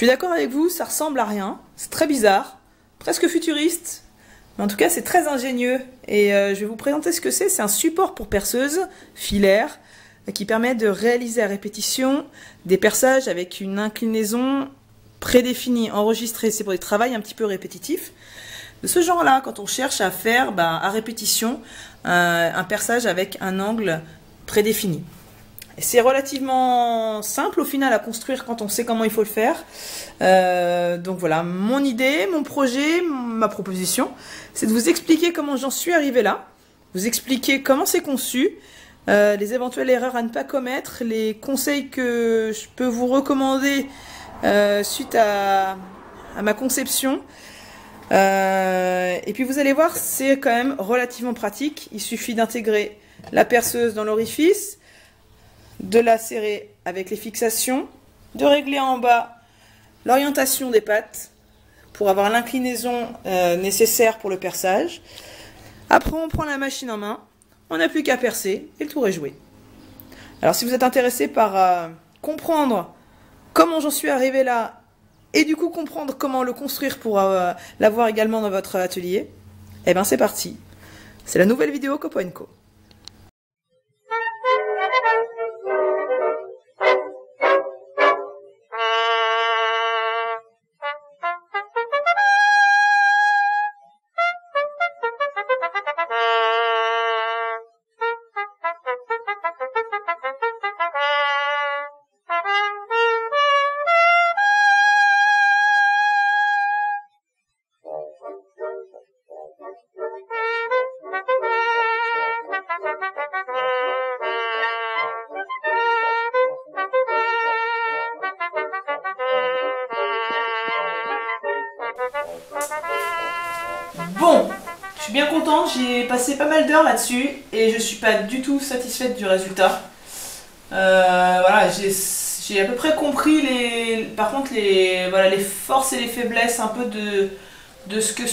suis d'accord avec vous, ça ressemble à rien, c'est très bizarre, presque futuriste, mais en tout cas c'est très ingénieux. Et je vais vous présenter ce que c'est un support pour perceuse filaire qui permet de réaliser à répétition des perçages avec une inclinaison prédéfinie, enregistrée. C'est pour des travails un petit peu répétitifs. De ce genre-là, quand on cherche à faire à répétition un perçage avec un angle prédéfini. C'est relativement simple au final à construire quand on sait comment il faut le faire. Donc voilà, mon idée, mon projet, ma proposition, c'est de vous expliquer comment j'en suis arrivé là, vous expliquer comment c'est conçu, les éventuelles erreurs à ne pas commettre, les conseils que je peux vous recommander suite à ma conception. Et puis vous allez voir, c'est quand même relativement pratique. Il suffit d'intégrer la perceuse dans l'orifice, de la serrer avec les fixations, de régler en bas l'orientation des pattes pour avoir l'inclinaison nécessaire pour le perçage. Après on prend la machine en main, on n'a plus qu'à percer et le tour est joué. Alors si vous êtes intéressé par comprendre comment j'en suis arrivé là et du coup comprendre comment le construire pour l'avoir également dans votre atelier, eh bien c'est parti. C'est la nouvelle vidéo Copo & Co. Bon, je suis bien contente, j'ai passé pas mal d'heures là-dessus et je suis pas du tout satisfaite du résultat. Voilà, j'ai à peu près compris par contre les forces et les faiblesses un peu de ce que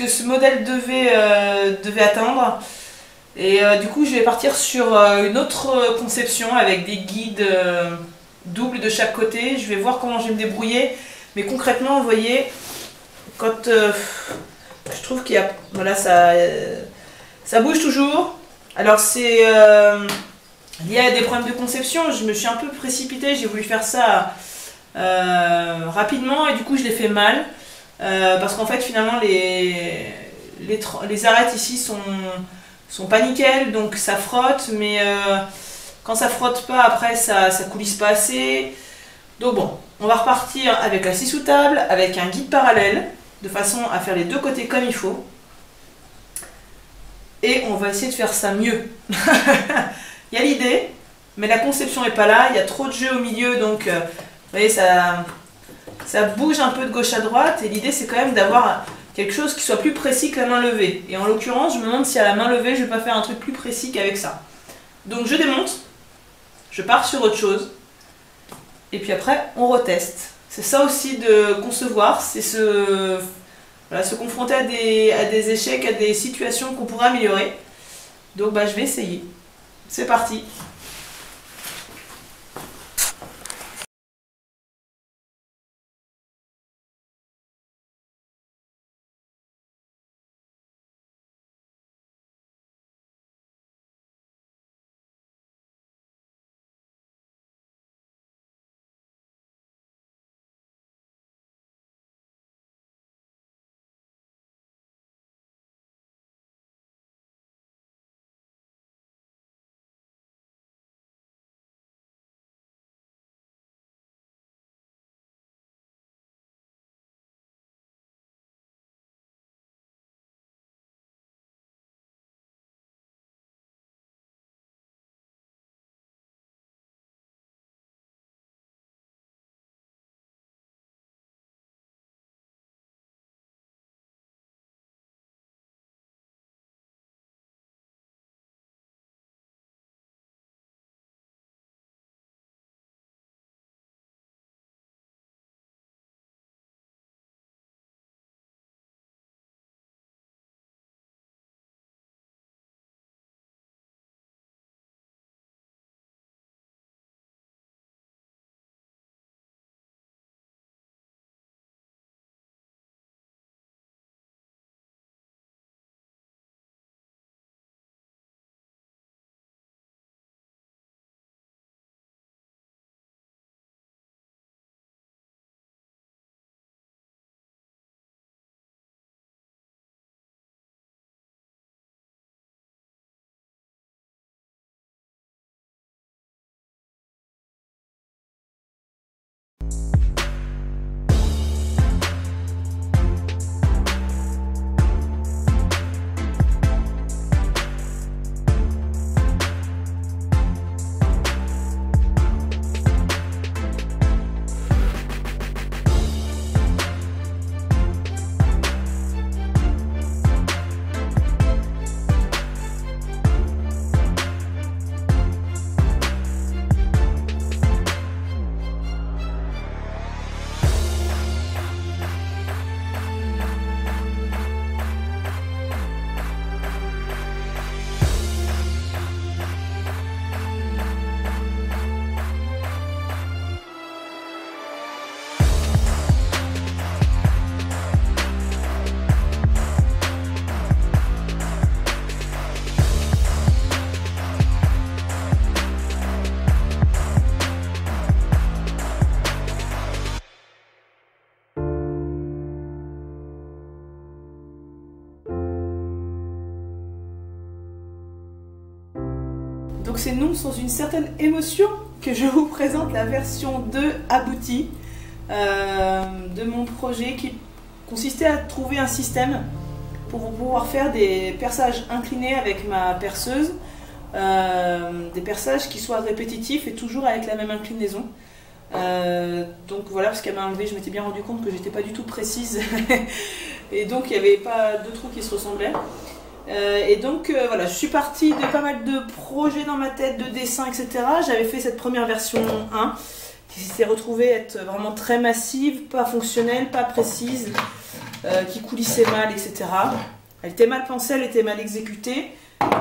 ce modèle devait atteindre. Et du coup, je vais partir sur une autre conception avec des guides doubles de chaque côté. Je vais voir comment je vais me débrouiller. Mais concrètement, vous voyez, quand je trouve qu'il y a... Voilà, ça bouge toujours. Alors c'est lié à des problèmes de conception. Je me suis un peu précipitée. J'ai voulu faire ça rapidement et du coup, je l'ai fait mal. Parce qu'en fait, finalement, les arêtes ici sont pas nickel, donc ça frotte, mais quand ça frotte pas, après ça coulisse pas assez. Donc bon, on va repartir avec la scie sous table, avec un guide parallèle, de façon à faire les deux côtés comme il faut. Et on va essayer de faire ça mieux. Il y a l'idée, mais la conception n'est pas là, il y a trop de jeux au milieu, donc vous voyez, ça bouge un peu de gauche à droite, et l'idée c'est quand même d'avoir quelque chose qui soit plus précis que la main levée. Et en l'occurrence, je me demande si à la main levée, je vais pas faire un truc plus précis qu'avec ça. Donc je démonte, je pars sur autre chose, et puis après, on reteste. C'est ça aussi de concevoir, c'est se confronter à des échecs, à des situations qu'on pourrait améliorer. Donc je vais essayer. C'est parti. Donc c'est non sans une certaine émotion que je vous présente la version 2 aboutie de mon projet qui consistait à trouver un système pour pouvoir faire des perçages inclinés avec ma perceuse, des perçages qui soient répétitifs et toujours avec la même inclinaison. Donc voilà, parce qu'elle m'a enlevé, je m'étais bien rendu compte que j'étais pas du tout précise et donc il n'y avait pas deux trous qui se ressemblaient. Et donc voilà, je suis partie de pas mal de projets dans ma tête, de dessins, etc. J'avais fait cette première version 1 qui s'est retrouvée être vraiment très massive, pas fonctionnelle, pas précise, qui coulissait mal, etc. Elle était mal pensée, elle était mal exécutée.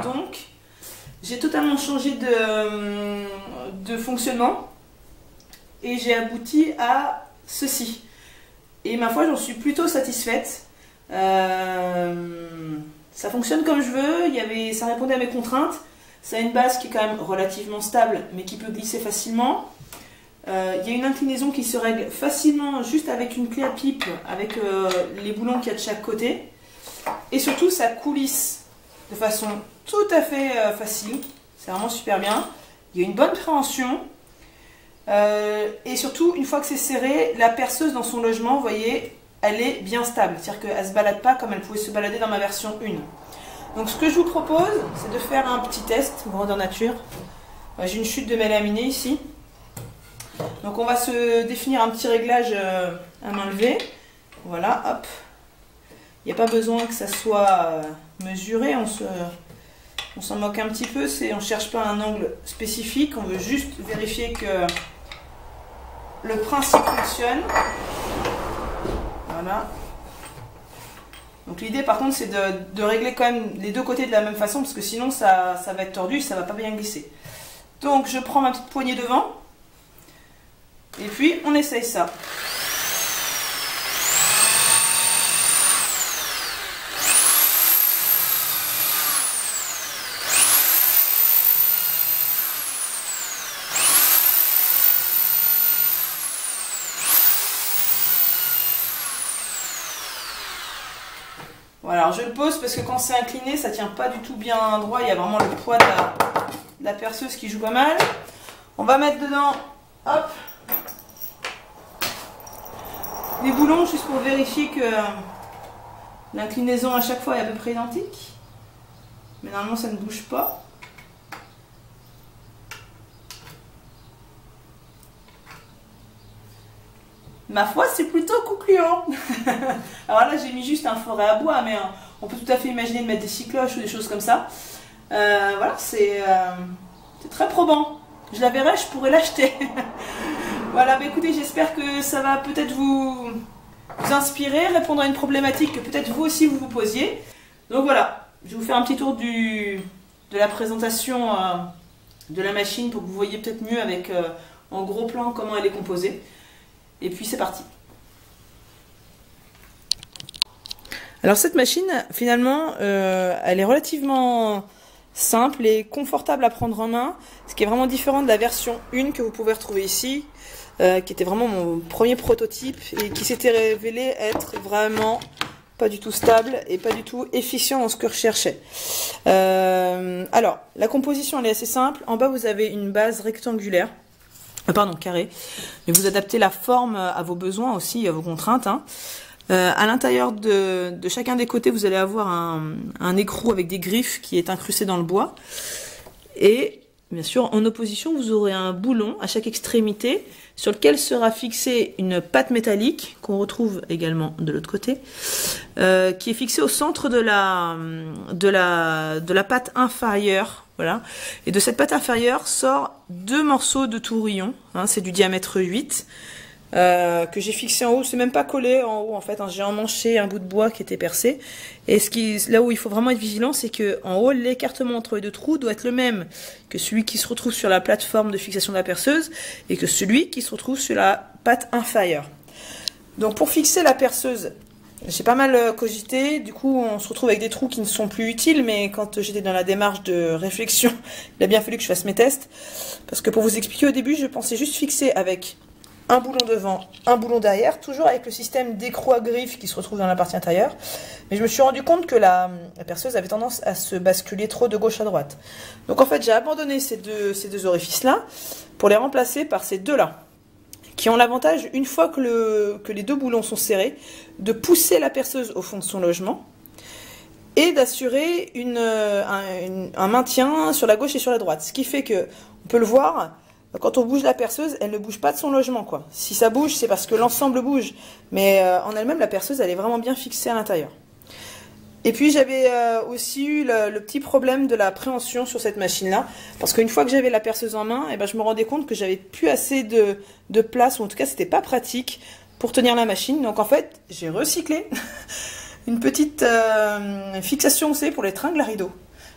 Donc j'ai totalement changé de fonctionnement et j'ai abouti à ceci. Et ma foi, j'en suis plutôt satisfaite. Ça fonctionne comme je veux, ça répondait à mes contraintes. Ça a une base qui est quand même relativement stable, mais qui peut glisser facilement. Il y a une inclinaison qui se règle facilement juste avec une clé à pipe, avec les boulons qu'il y a de chaque côté. Et surtout, ça coulisse de façon tout à fait facile. C'est vraiment super bien. Il y a une bonne préhension. Et surtout, une fois que c'est serré, la perceuse dans son logement, vous voyez, elle est bien stable. C'est-à-dire qu'elle ne se balade pas comme elle pouvait se balader dans ma version 1. Donc ce que je vous propose, c'est de faire un petit test, grandeur nature. J'ai une chute de mélaminée ici. Donc on va se définir un petit réglage à main levée. Voilà, hop. Il n'y a pas besoin que ça soit mesuré, on s'en moque un petit peu, on ne cherche pas un angle spécifique, on veut juste vérifier que le principe fonctionne. Voilà. Donc l'idée par contre c'est de régler quand même les deux côtés de la même façon parce que sinon ça va être tordu, ça va pas bien glisser. Donc je prends ma petite poignée devant et puis on essaye ça. Voilà, alors je le pose parce que quand c'est incliné, ça tient pas du tout bien droit. Il y a vraiment le poids de la perceuse qui joue pas mal. On va mettre dedans, hop, des boulons juste pour vérifier que l'inclinaison à chaque fois est à peu près identique. Mais normalement, ça ne bouge pas. Ma foi, c'est plutôt concluant. Alors là, j'ai mis juste un forêt à bois, mais on peut tout à fait imaginer de mettre des cycloches ou des choses comme ça. Voilà, c'est très probant. Je la verrai, je pourrais l'acheter. Voilà, bah écoutez, j'espère que ça va peut-être vous inspirer, répondre à une problématique que peut-être vous aussi vous vous posiez. Donc voilà, je vais vous faire un petit tour de la présentation de la machine pour que vous voyez peut-être mieux avec en gros plan comment elle est composée. Et puis c'est parti. Alors cette machine, finalement, elle est relativement simple et confortable à prendre en main, ce qui est vraiment différent de la version 1 que vous pouvez retrouver ici, qui était vraiment mon premier prototype et qui s'était révélé être vraiment pas du tout stable et pas du tout efficient dans ce que je recherchais. Alors, la composition elle est assez simple. En bas, vous avez une base rectangulaire. Pardon, carré, mais vous adaptez la forme à vos besoins aussi, à vos contraintes. Hein. À l'intérieur de chacun des côtés, vous allez avoir un écrou avec des griffes qui est incrusté dans le bois. Et bien sûr, en opposition, vous aurez un boulon à chaque extrémité sur lequel sera fixée une patte métallique, qu'on retrouve également de l'autre côté, qui est fixée au centre de la patte inférieure. Voilà. Et de cette patte inférieure sort deux morceaux de tourillon, hein, c'est du diamètre 8, que j'ai fixé en haut, c'est même pas collé en haut en fait, hein, j'ai emmanché un bout de bois qui était percé. Et là où il faut vraiment être vigilant, c'est que en haut, l'écartement entre les deux trous doit être le même que celui qui se retrouve sur la plateforme de fixation de la perceuse et que celui qui se retrouve sur la patte inférieure. Donc pour fixer la perceuse, j'ai pas mal cogité, du coup on se retrouve avec des trous qui ne sont plus utiles, mais quand j'étais dans la démarche de réflexion, il a bien fallu que je fasse mes tests, parce que pour vous expliquer au début, je pensais juste fixer avec un boulon devant, un boulon derrière, toujours avec le système d'écrou à griffe qui se retrouve dans la partie intérieure. Mais je me suis rendu compte que la perceuse avait tendance à se basculer trop de gauche à droite. Donc en fait, j'ai abandonné ces deux orifices-là pour les remplacer par ces deux-là, qui ont l'avantage, une fois que les deux boulons sont serrés, de pousser la perceuse au fond de son logement et d'assurer un maintien sur la gauche et sur la droite. Ce qui fait que, on peut le voir, quand on bouge la perceuse, elle ne bouge pas de son logement, quoi. Si ça bouge, c'est parce que l'ensemble bouge. Mais en elle-même, la perceuse, elle est vraiment bien fixée à l'intérieur. Et puis j'avais aussi eu le petit problème de la préhension sur cette machine-là. Parce qu'une fois que j'avais la perceuse en main, je me rendais compte que j'avais plus assez de place, ou en tout cas, c'était pas pratique pour tenir la machine. Donc en fait, j'ai recyclé une petite fixation, vous savez, pour les tringles à rideaux.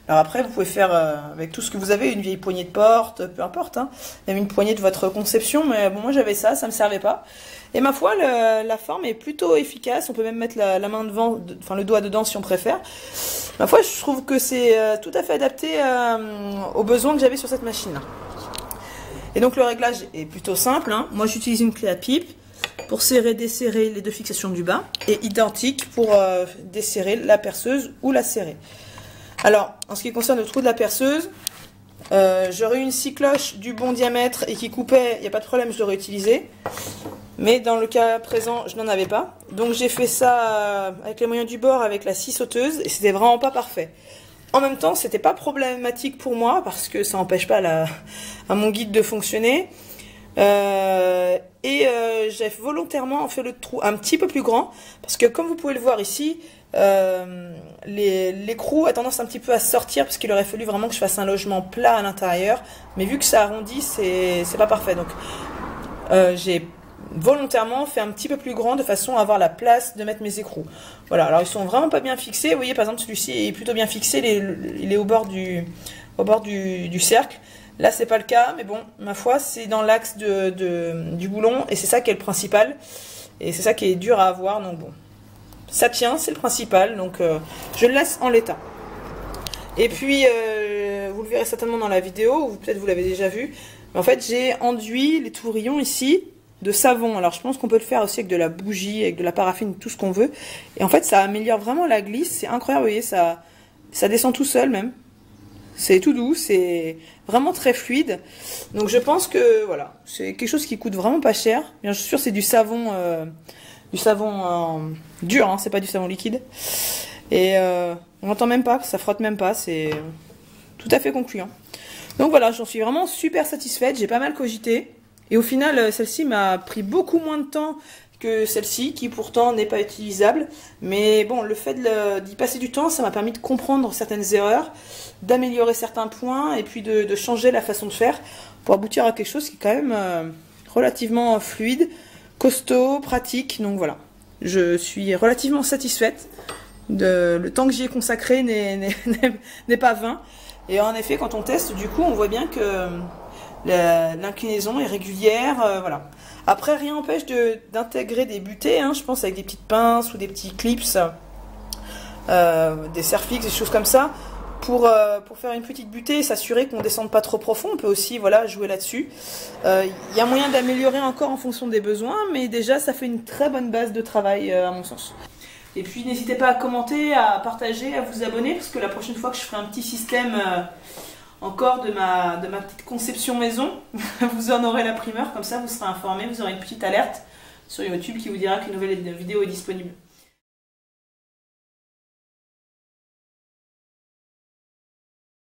Alors après, vous pouvez faire avec tout ce que vous avez, une vieille poignée de porte, peu importe, hein, même une poignée de votre conception, mais bon, moi j'avais ça me servait pas. Et ma foi, la forme est plutôt efficace, on peut même mettre la main devant, enfin le doigt dedans si on préfère. Ma foi, je trouve que c'est tout à fait adapté aux besoins que j'avais sur cette machine-là. Et donc le réglage est plutôt simple, hein. Moi j'utilise une clé à pipe pour serrer, desserrer les deux fixations du bas, et identique pour desserrer la perceuse ou la serrer. Alors, en ce qui concerne le trou de la perceuse, j'aurais eu une scie cloche du bon diamètre et qui coupait, il n'y a pas de problème, je l'aurais utilisé. Mais dans le cas présent, je n'en avais pas. Donc j'ai fait ça avec les moyens du bord, avec la scie sauteuse, et c'était vraiment pas parfait. En même temps, c'était pas problématique pour moi, parce que ça n'empêche pas à mon guide de fonctionner. J'ai volontairement fait le trou un petit peu plus grand, parce que comme vous pouvez le voir ici, l'écrou a tendance un petit peu à sortir, parce qu'il aurait fallu vraiment que je fasse un logement plat à l'intérieur, mais vu que ça arrondit, c'est pas parfait. Donc j'ai volontairement fait un petit peu plus grand de façon à avoir la place de mettre mes écrous. Voilà, alors ils sont vraiment pas bien fixés. Vous voyez, par exemple, celui-ci est plutôt bien fixé, il est au bord du cercle. Là, c'est pas le cas, mais bon, ma foi, c'est dans l'axe du boulon, et c'est ça qui est le principal, et c'est ça qui est dur à avoir, donc bon. Ça tient, c'est le principal, donc je le laisse en l'état. Et puis, vous le verrez certainement dans la vidéo, ou peut-être vous l'avez déjà vu, mais en fait, j'ai enduit les tourillons ici de savon. Alors, je pense qu'on peut le faire aussi avec de la bougie, avec de la paraffine, tout ce qu'on veut. Et en fait, ça améliore vraiment la glisse, c'est incroyable, vous voyez, ça descend tout seul même. C'est tout doux, c'est vraiment très fluide. Donc je pense que voilà, c'est quelque chose qui coûte vraiment pas cher. Bien sûr, c'est du savon dur, hein, c'est pas du savon liquide. Et on n'entend même pas, ça frotte même pas, c'est tout à fait concluant. Donc voilà, j'en suis vraiment super satisfaite, j'ai pas mal cogité. Et au final, celle-ci m'a pris beaucoup moins de temps que celle-ci, qui pourtant n'est pas utilisable. Mais bon, le fait d'y passer du temps, ça m'a permis de comprendre certaines erreurs, d'améliorer certains points, et puis de changer la façon de faire pour aboutir à quelque chose qui est quand même relativement fluide, costaud, pratique. Donc voilà, je suis relativement satisfaite. Le temps que j'y ai consacré n'est pas vain. Et en effet, quand on teste, du coup, on voit bien que l'inclinaison est régulière, voilà. Après, rien n'empêche d'intégrer des butées, hein, je pense avec des petites pinces ou des petits clips, des serre-fixes, des choses comme ça, pour faire une petite butée et s'assurer qu'on ne descende pas trop profond. On peut aussi voilà, jouer là-dessus. Y a moyen d'améliorer encore en fonction des besoins, mais déjà ça fait une très bonne base de travail à mon sens. Et puis n'hésitez pas à commenter, à partager, à vous abonner, parce que la prochaine fois que je ferai un petit système encore de ma petite conception maison, vous en aurez la primeur, comme ça vous serez informé, vous aurez une petite alerte sur YouTube qui vous dira qu'une nouvelle vidéo est disponible.